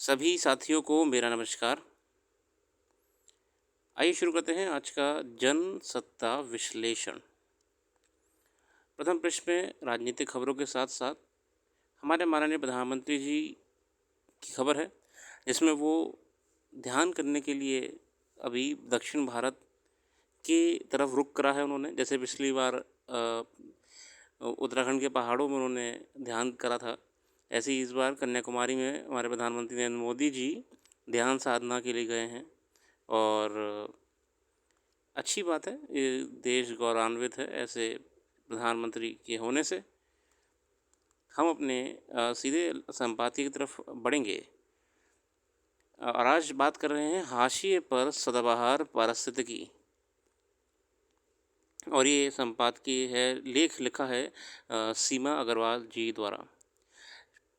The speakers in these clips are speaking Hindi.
सभी साथियों को मेरा नमस्कार। आइए शुरू करते हैं आज का जनसत्ता विश्लेषण। प्रथम पृष्ठ में राजनीतिक खबरों के साथ साथ हमारे माननीय प्रधानमंत्री जी की खबर है, जिसमें वो ध्यान करने के लिए अभी दक्षिण भारत की तरफ रुख करा है उन्होंने। जैसे पिछली बार उत्तराखंड के पहाड़ों में उन्होंने ध्यान करा था, ऐसे ही इस बार कन्याकुमारी में हमारे प्रधानमंत्री नरेंद्र मोदी जी ध्यान साधना के लिए गए हैं। और अच्छी बात है, ये देश गौरवान्वित है ऐसे प्रधानमंत्री के होने से। हम अपने सीधे संपादकीय की तरफ बढ़ेंगे और आज बात कर रहे हैं हाशिए पर सदाबहार पारिस्थितिकी। और ये संपादकीय है, लेख लिखा है सीमा अग्रवाल जी द्वारा।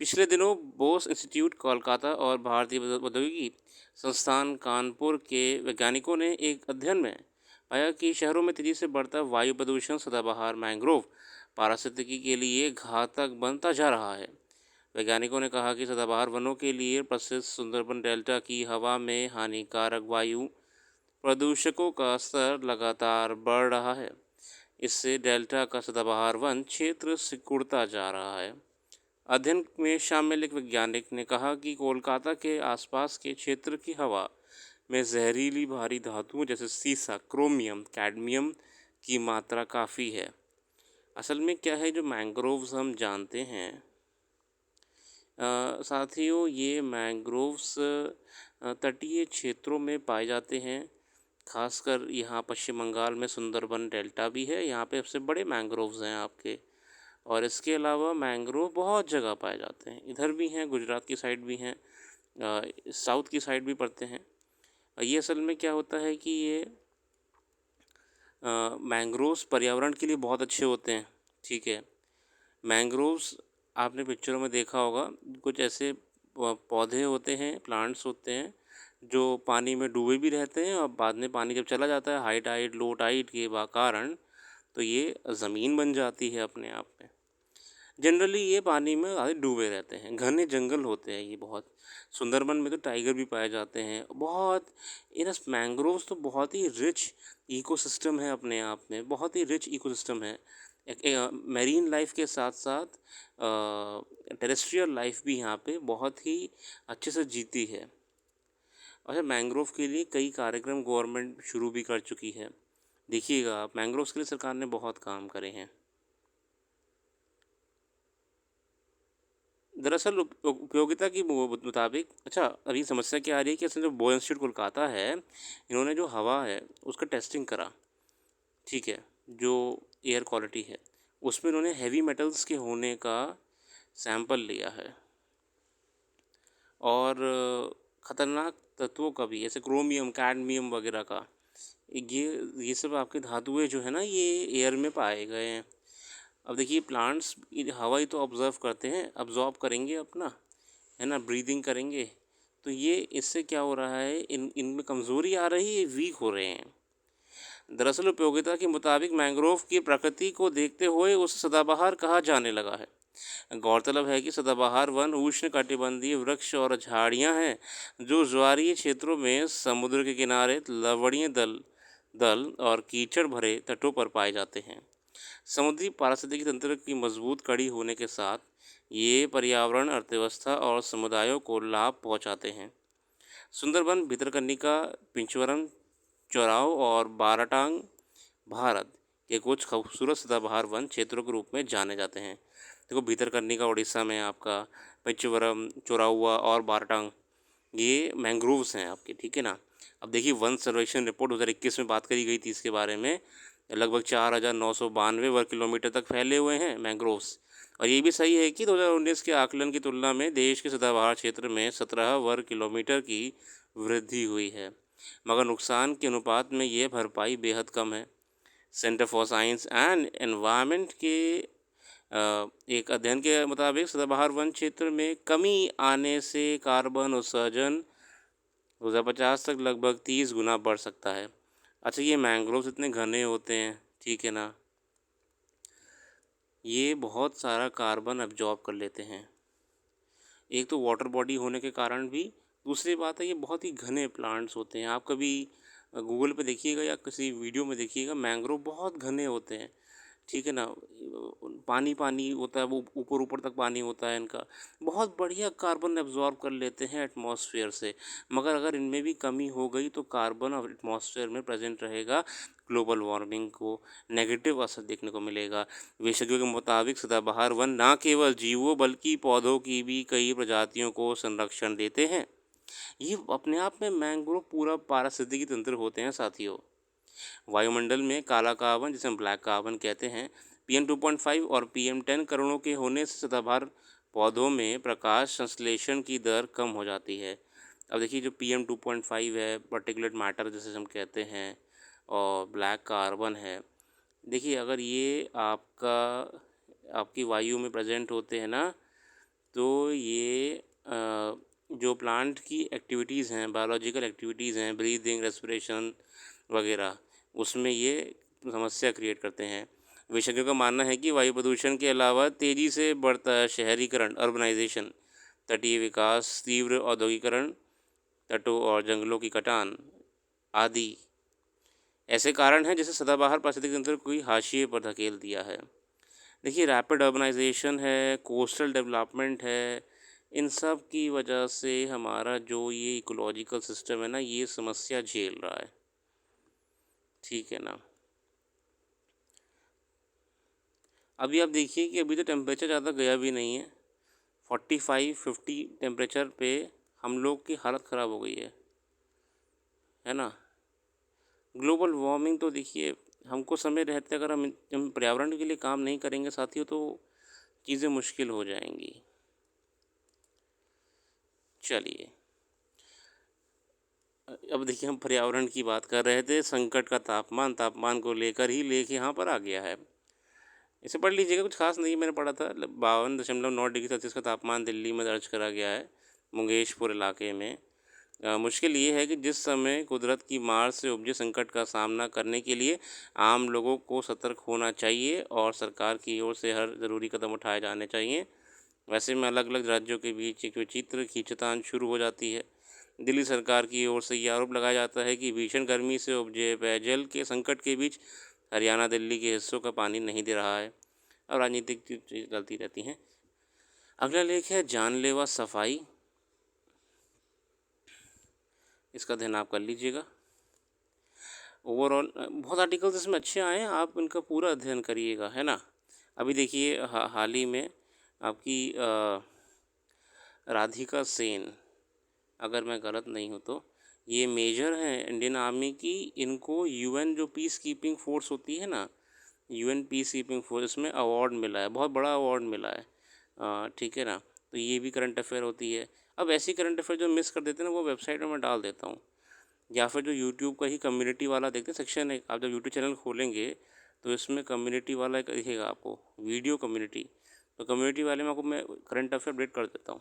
पिछले दिनों बोस इंस्टीट्यूट कोलकाता और भारतीय प्रौद्योगिकी संस्थान कानपुर के वैज्ञानिकों ने एक अध्ययन में पाया कि शहरों में तेजी से बढ़ता वायु प्रदूषण सदाबहार मैंग्रोव पारिस्थितिकी के लिए घातक बनता जा रहा है। वैज्ञानिकों ने कहा कि सदाबहार वनों के लिए प्रसिद्ध सुंदरबन डेल्टा की हवा में हानिकारक वायु प्रदूषकों का स्तर लगातार बढ़ रहा है। इससे डेल्टा का सदाबहार वन क्षेत्र सिकुड़ता जा रहा है। अध्ययन में शामिल एक वैज्ञानिक ने कहा कि कोलकाता के आसपास के क्षेत्र की हवा में जहरीली भारी धातुओं जैसे सीसा, क्रोमियम, कैडमियम की मात्रा काफ़ी है। असल में क्या है, जो मैंग्रोव्स हम जानते हैं साथियों, ये मैंग्रोव्स तटीय क्षेत्रों में पाए जाते हैं। खासकर यहाँ पश्चिम बंगाल में सुंदरबन डेल्टा भी है, यहाँ पे सबसे बड़े मैंग्रोव्स हैं आपके। और इसके अलावा मैंग्रोव बहुत जगह पाए जाते हैं, इधर भी हैं, गुजरात की साइड भी हैं, साउथ की साइड भी पड़ते हैं। ये असल में क्या होता है कि ये मैंग्रोव्स पर्यावरण के लिए बहुत अच्छे होते हैं। ठीक है, मैंग्रोव्स आपने पिक्चरों में देखा होगा, कुछ ऐसे पौधे होते हैं, प्लांट्स होते हैं जो पानी में डूबे भी रहते हैं और बाद में पानी जब चला जाता है हाई टाइड लो टाइड के कारण, तो ये ज़मीन बन जाती है अपने आप में। जनरली ये पानी में आधे डूबे रहते हैं, घने जंगल होते हैं ये बहुत। सुंदरबन में तो टाइगर भी पाए जाते हैं बहुत। इन मैंग्रोव्स तो बहुत ही रिच इकोसिस्टम है अपने आप में, बहुत ही रिच इकोसिस्टम है। एक मैरीन लाइफ के साथ साथ टेरेस्ट्रियल लाइफ भी यहाँ पे बहुत ही अच्छे से जीती है। अच्छा, मैंग्रोव के लिए कई कार्यक्रम गवर्नमेंट शुरू भी कर चुकी है। देखिएगा, मैंग्रोव्स के लिए सरकार ने बहुत काम करे हैं। दरअसल उपयोगिता की मुताबिक, अच्छा अभी समस्या क्या आ रही है कि असल जो बो इंस्टीट्यूट कोलकाता है, इन्होंने जो हवा है उसका टेस्टिंग करा। ठीक है, जो एयर क्वालिटी है उसमें इन्होंने हैवी मेटल्स के होने का सैंपल लिया है और ख़तरनाक तत्वों का भी, जैसे क्रोमियम, कैडमियम वगैरह का। ये सब आपके धातुएं जो है ना, ये एयर में पाए गए हैं। अब देखिए, प्लांट्स हवा ही तो ऑब्ज़र्व करते हैं, अब्जॉर्ब करेंगे अपना, है ना, ब्रीदिंग करेंगे। तो ये इससे क्या हो रहा है, इनमें कमज़ोरी आ रही है, वीक हो रहे हैं। दरअसल उपयोगिता के मुताबिक मैंग्रोव की प्रकृति को देखते हुए उसे सदाबहार कहा जाने लगा है। गौरतलब है कि सदाबहार वन उष्णकटिबंधीय वृक्ष और झाड़ियां हैं जो ज्वारीय क्षेत्रों में समुद्र के किनारे लवणीय दल दल और कीचड़ भरे तटों पर पाए जाते हैं। समुद्री पारिस्थितिकी तंत्र की मजबूत कड़ी होने के साथ ये पर्यावरण, अर्थव्यवस्था और समुदायों को लाभ पहुंचाते हैं। सुंदरबन, भितरकनिका, पिंचवरम, चौराव और बाराटांग भारत के कुछ खूबसूरत सदाबहार वन क्षेत्रों के रूप में जाने जाते हैं। देखो, भितरकनिका उड़ीसा में आपका, पिंचवरम, चौराहुआ और बाराटांग ये मैंग्रोव्स हैं आपके। ठीक है ना। अब देखिए, वन सर्वेक्षण रिपोर्ट 2021 में बात करी गई थी इसके बारे में। लगभग 4,992 वर्ग किलोमीटर तक फैले हुए हैं मैंग्रोव्स। और ये भी सही है कि 2019 के आकलन की तुलना में देश के सदाबहार क्षेत्र में 17 वर्ग किलोमीटर की वृद्धि हुई है, मगर नुकसान के अनुपात में ये भरपाई बेहद कम है। Centre for science and environment के एक अध्ययन के मुताबिक सदाबहार वन क्षेत्र में कमी आने से कार्बन उत्सर्जन 2050 तक लगभग 30 गुना बढ़ सकता है। अच्छा, ये मैंग्रोव्स इतने घने होते हैं, ठीक है ना, ये बहुत सारा कार्बन अब्जॉर्ब कर लेते हैं। एक तो वाटर बॉडी होने के कारण भी, दूसरी बात है ये बहुत ही घने प्लांट्स होते हैं। आप कभी गूगल पे देखिएगा या किसी वीडियो में देखिएगा, मैंग्रोव बहुत घने होते हैं, ठीक है ना। पानी पानी होता है, वो ऊपर ऊपर तक पानी होता है इनका, बहुत बढ़िया कार्बन एब्जॉर्ब कर लेते हैं एटमॉस्फेयर से। मगर अगर इनमें भी कमी हो गई तो कार्बन एटमॉस्फेयर में प्रेजेंट रहेगा, ग्लोबल वार्मिंग को नेगेटिव असर देखने को मिलेगा। विशेषज्ञों के मुताबिक सदाबहार वन न केवल जीवों बल्कि पौधों की भी कई प्रजातियों को संरक्षण देते हैं। ये अपने आप में मैंग्रोव पूरा पारिस्थितिकी तंत्र होते हैं साथियों। वायुमंडल में काला कार्बन, जिसे हम ब्लैक कार्बन कहते हैं, PM2.5 और PM10 कणों के होने से सदाबहार पौधों में प्रकाश संश्लेषण की दर कम हो जाती है। अब देखिए जो PM2.5 है, पार्टिकुलेट मैटर जिसे हम कहते हैं, और ब्लैक कार्बन है, देखिए अगर ये आपकी वायु में प्रेजेंट होते हैं ना, तो ये जो प्लांट की एक्टिविटीज़ हैं, बायोलॉजिकल एक्टिविटीज़ हैं, ब्रीदिंग, रेस्पिरेशन वगैरह, उसमें ये समस्या क्रिएट करते हैं। विशेषज्ञों का मानना है कि वायु प्रदूषण के अलावा तेज़ी से बढ़ता शहरीकरण, अर्बनाइजेशन, तटीय विकास, तीव्र औद्योगिकरण, तटों और जंगलों की कटान आदि ऐसे कारण हैं जिसे सदाबहार पारिस्थितिक तंत्र को ही हाशिए पर धकेल दिया है। देखिए रैपिड अर्बनाइजेशन है, कोस्टल डेवलपमेंट है, इन सब की वजह से हमारा जो ये इकोलॉजिकल सिस्टम है ना, ये समस्या झेल रहा है, ठीक है ना। अभी आप देखिए कि अभी तो टेम्परेचर ज़्यादा गया भी नहीं है, 45-50 टेम्परेचर पे हम लोग की हालत ख़राब हो गई है ना। ग्लोबल वार्मिंग तो देखिए, हमको समय रहते अगर हम पर्यावरण के लिए काम नहीं करेंगे साथियों, तो चीज़ें मुश्किल हो जाएंगी। चलिए, अब देखिए हम पर्यावरण की बात कर रहे थे, संकट का तापमान को लेकर ही लेख यहाँ पर आ गया है। इसे पढ़ लीजिएगा, कुछ खास नहीं, मैंने पढ़ा था। 52.9 डिग्री सेल्सियस का तापमान दिल्ली में दर्ज करा गया है, मुंगेशपुर इलाके में। मुश्किल ये है कि जिस समय कुदरत की मार से उपजे संकट का सामना करने के लिए आम लोगों को सतर्क होना चाहिए और सरकार की ओर से हर ज़रूरी कदम उठाए जाने चाहिए। वैसे में अलग अलग राज्यों के बीच एक विचित्र खींचतान शुरू हो जाती है। दिल्ली सरकार की ओर से ये आरोप लगाया जाता है कि भीषण गर्मी से उपजे पेयजल के संकट के बीच हरियाणा दिल्ली के हिस्सों का पानी नहीं दे रहा है, और राजनीतिक चीज़ गलती रहती हैं। अगला लेख है जानलेवा सफाई, इसका ध्यान आप कर लीजिएगा। ओवरऑल बहुत आर्टिकल्स इसमें अच्छे आए हैं, आप इनका पूरा अध्ययन करिएगा, है ना। अभी देखिए हाल ही में आपकी राधिका सेन, अगर मैं गलत नहीं हूँ तो, ये मेजर हैं इंडियन आर्मी की। इनको यूएन जो पीस कीपिंग फोर्स होती है ना, यूएन पीस कीपिंग फोर्स में अवार्ड मिला है, बहुत बड़ा अवार्ड मिला है, ठीक है ना। तो ये भी करंट अफेयर होती है। अब ऐसी करंट अफेयर जो मिस कर देते हैं ना, वो वेबसाइट में मैं डाल देता हूँ, या फिर जो यूट्यूब का ही कम्युनिटी वाला देखते हैं सेक्शन है। आप जब यूट्यूब चैनल खोलेंगे तो इसमें कम्युनिटी वाला एक दिखेगा आपको, वीडियो कम्युनिटी, तो कम्युनिटी वाले में आपको मैं करंट अफेयर अपडेट कर देता हूँ।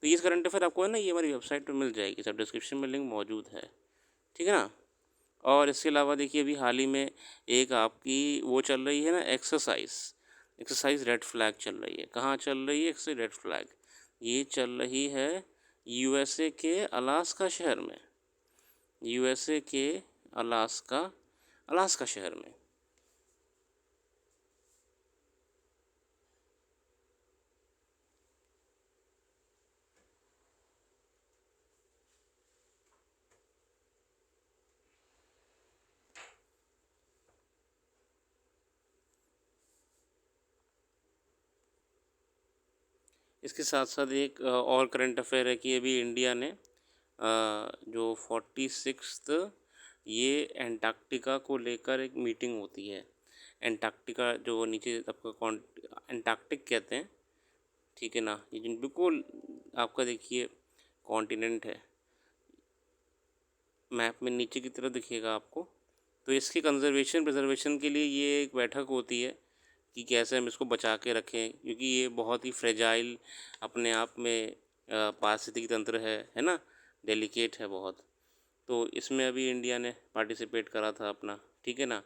तो ये करंट अफेयर आपको है ना, ये हमारी वेबसाइट पर मिल जाएगी, सब डिस्क्रिप्शन में लिंक मौजूद है, ठीक है ना। और इसके अलावा देखिए अभी हाल ही में एक आपकी वो चल रही है ना, एक्सरसाइज रेड फ्लैग चल रही है। कहाँ चल रही है एक्सरसाइज रेड फ्लैग? ये चल रही है यूएसए के अलास्का शहर में, यूएसए के अलास्का शहर में। इसके साथ साथ एक और करंट अफेयर है कि अभी इंडिया ने जो 46th ये एंटार्क्टिका को लेकर एक मीटिंग होती है। एंटार्क्टिका जो नीचे आपका एंटार्क्टिक कहते हैं, ठीक है ना, ये जिन बिल्कुल आपका देखिए कॉन्टिनेंट है, मैप में नीचे की तरफ दिखेगा आपको। तो इसकी प्रिजर्वेशन के लिए ये एक बैठक होती है कि कैसे हम इसको बचा के रखें, क्योंकि ये बहुत ही फ्रेजाइल अपने आप में पारिस्थितिक तंत्र है ना, डेलिकेट है बहुत। तो इसमें अभी इंडिया ने पार्टिसिपेट करा था अपना, ठीक है ना।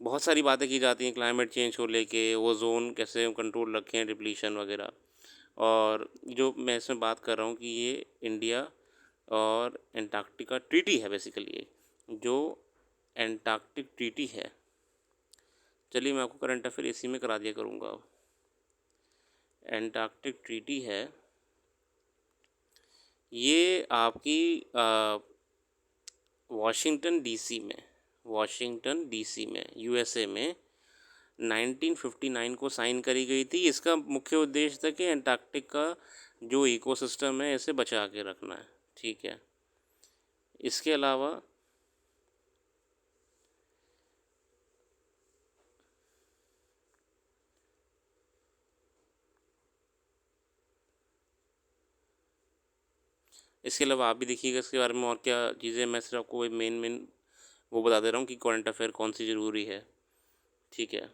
बहुत सारी बातें की जाती हैं क्लाइमेट चेंज को लेके, ओजोन कैसे कंट्रोल रखें, डिप्लीशन वगैरह। और जो मैं इसमें बात कर रहा हूँ कि ये इंडिया और एंटार्क्टिका ट्रीटी है बेसिकली ये, जो एंटार्क्टिक ट्रीटी है। चलिए मैं आपको करंट अफेयर इसी में करा दिया करूँगा। अब एंटार्क्टिक ट्रीटी है, ये आपकी वाशिंगटन डीसी में यूएसए में 1959 को साइन करी गई थी। इसका मुख्य उद्देश्य था कि एंटार्क्टिक का जो इकोसिस्टम है इसे बचा के रखना है। ठीक है, इसके अलावा आप भी देखिएगा इसके बारे में और क्या चीज़ें। मैं सिर्फ आपको मेन वो बता दे रहा हूँ कि करंट अफेयर कौन सी ज़रूरी है। ठीक है,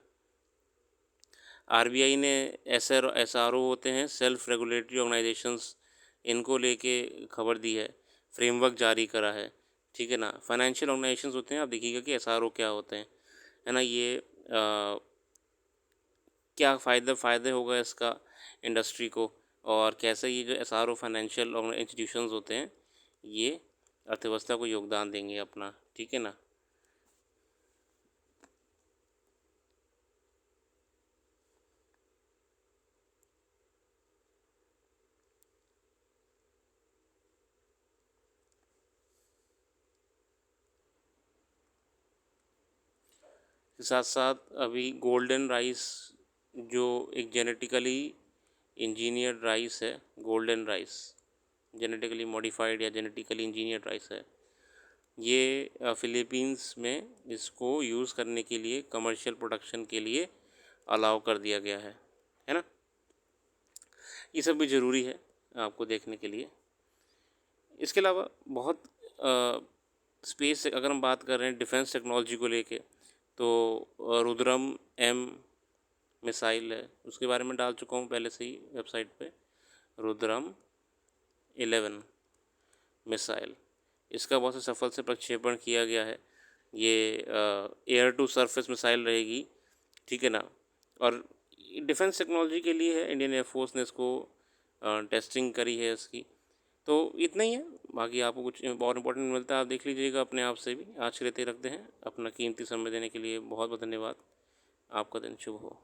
आरबीआई ने एसआरओ होते हैं, सेल्फ रेगुलेटरी ऑर्गेनाइजेशंस, इनको लेके खबर दी है, फ्रेमवर्क जारी करा है। ठीक है ना, फाइनेंशियल ऑर्गेनाइजेशंस होते हैं, आप देखिएगा कि एसआरओ क्या होते हैं, है ना। ये क्या फ़ायदे होगा इसका इंडस्ट्री को, और कैसे ये जो एसआरओ फाइनेंशियल इंस्टीट्यूशंस होते हैं ये अर्थव्यवस्था को योगदान देंगे अपना। ठीक है ना। के साथ साथ अभी गोल्डन राइस, जो एक जेनेटिकली इंजीनियर्ड राइस है, गोल्डन राइस जेनेटिकली मॉडिफाइड या जेनेटिकली इंजीनियर्ड राइस है, ये फिलीपींस में इसको यूज़ करने के लिए कमर्शियल प्रोडक्शन के लिए अलाउ कर दिया गया है ना। ये सब भी ज़रूरी है आपको देखने के लिए। इसके अलावा बहुत स्पेस से अगर हम बात कर रहे हैं डिफेंस टेक्नोलॉजी को लेके, तो रुद्रम एम मिसाइल है, उसके बारे में डाल चुका हूँ पहले से ही वेबसाइट पे। रुद्रम 11 मिसाइल, इसका बहुत सफल से प्रक्षेपण किया गया है। ये एयर टू सरफेस मिसाइल रहेगी। ठीक है ना, और डिफेंस टेक्नोलॉजी के लिए है, इंडियन एयरफोर्स ने इसको टेस्टिंग करी है इसकी। तो इतना ही है, बाकी आपको कुछ और इम्पोर्टेंट मिलता है आप देख लीजिएगा अपने आप से भी। आज के लिए रखते हैं, अपना कीमती समय देने के लिए बहुत बहुत धन्यवाद। आपका दिन शुभ हो।